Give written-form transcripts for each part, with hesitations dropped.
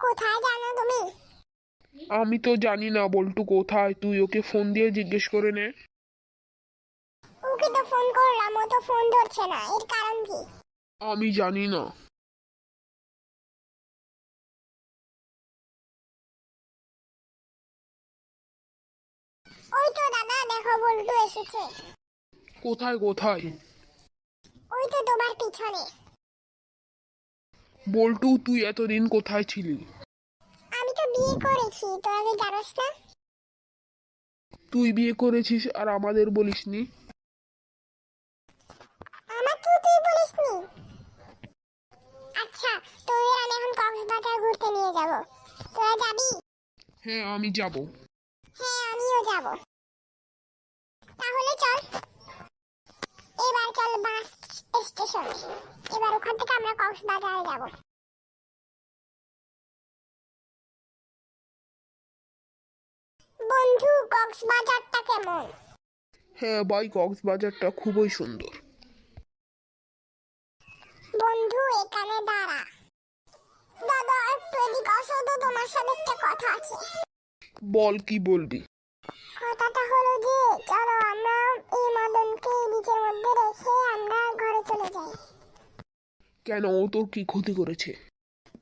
কোথায় জানো তুমি? আমি তো জানি না বল্টু কোথায়, তুই ওকে ফোন দিয়ে জিজ্ঞেস করে নে। ওকে তো ফোন করলাম, ও তো ফোন ধরছে না, এর কারণ কি? আমি জানি না। ওই তো দাদা, দেখো বল্টু এসেছে। কোথায় কোথায়? ওই তো তোমার পিছনে। বল্টু, তুই এতদিন কোথায় ছিলি? আমি তো বিয়ে করেছি, তোরা কি জানোস না? তুই বিয়ে করেছিস আর আমাদের বলিসনি? আমাকেও তুই বলিসনি? আচ্ছা, তোদের আমি এখন কক্সবাজার ঘুরতে নিয়ে যাব, তোরা যাবি? হ্যাঁ, আমি যাব। হ্যাঁ, আমিও যাব। তাহলে চল, এবার চল বাস স্টেশনে। এবার ওখান থেকে আমরা কক্সবাজারে যাব। বন্ধু, কক্সবাজারটা কেমন? হ্যাঁ ভাই, কক্সবাজারটা খুবই সুন্দর। বন্ধু, এখানে দাঁড়া। দাদা, একটু এদিকে আসো তো, তোমার সাথে একটা কথা আছে। বল, কি বলবি? কথাটা হলো যে, চলো আমরা এই মদনকে নিচের মধ্যে রেখে আমরা ঘরে চলে যাই। কেন, ও তোর কি ক্ষতি করেছে?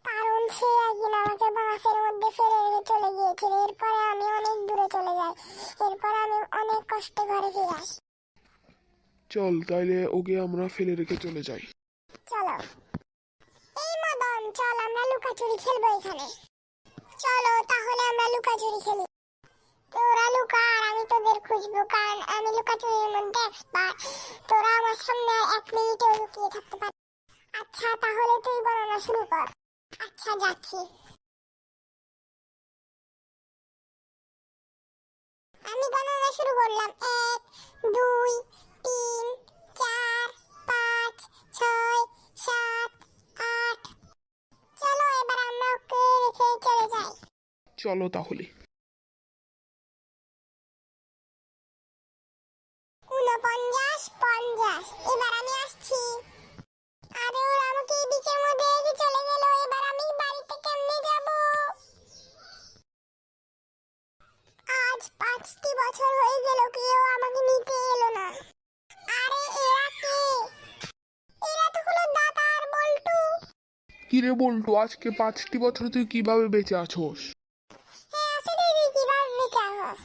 কারণ সে একদিন আমাকে বাসের মধ্যে ফেলে রেখে চলে গিয়েছিল, এরপরে আমি অনেক দূরে চলে যাই, এরপরে আমি অনেক কষ্টে ঘরে ফিরে আসি। চল তাইলে ওকে আমরা ফেলে রেখে চলে যাই। চলো। এই মদন, চল আমরা লুকাচুরি খেলবো এখানে। চলো তাহলে আমরা লুকাচুরি খেলি। তোরা লুকা আর আমি তোদের খুঁজবো, কারণ আমি লুকাচুরির মধ্যে এক্সপার্ট। তোরা আমার সামনে 1 মিনিটেও লুকিয়ে থাকতে পারবি। আচ্ছা, তাহলে তুই গণনা শুরু কর। আচ্ছা, যাচ্ছি। আমি গণনা শুরু করলাম। 1, 2, 3, 4, 5, 6, 7, 8। চলো এবার আমরা ওকে রেখে চলে যাই। চলো তাহলে। 49, 50। এবার আমি আসছি। আরে ওরা আমাকে এই বিচের মধ্যে রেখে চলে গেল, এবার আমি বাড়িতে কেমনে যাব? আজ 5টি বছর হয়ে গেল, কেউ আমাকে নিতে এলো না। আরে এরা কে? এরা তো হলো দাদা আর বল্টু। কিরে বল্টু, আজকে 5টি বছর তুই কিভাবে বেঁচে আছোস? হ্যাঁ, আসলে তুই কিভাবে বেঁচে আছিস?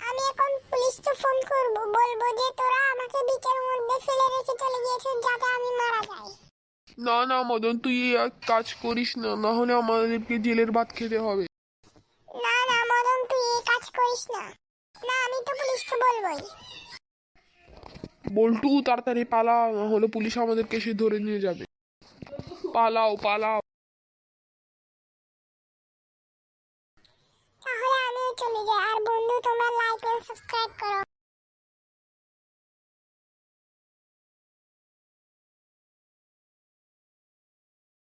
আমি এখন পুলিশকে ফোন করব, বলবো যে তোরা আমাকে বিচের মধ্যে ফেলে রেখে চলে গিয়েছিস যাতে আমি মারা যাই। না না মদন, তুই এই এক কাজ করিস না, না হলে আমাদেরকে জেলের ভাত খেতে হবে। না না মদন, তুই এই কাজ করিস না। না, আমি তো পুলিশকে বলবোই। বল্টু, তাড়াতাড়ি পালা, না হলে পুলিশ আমাদেরকে এসে ধরে নিয়ে যাবে। পালাও পালাও। তাহলে আমিও চলে যাই। আর বন্ধু, তোমরা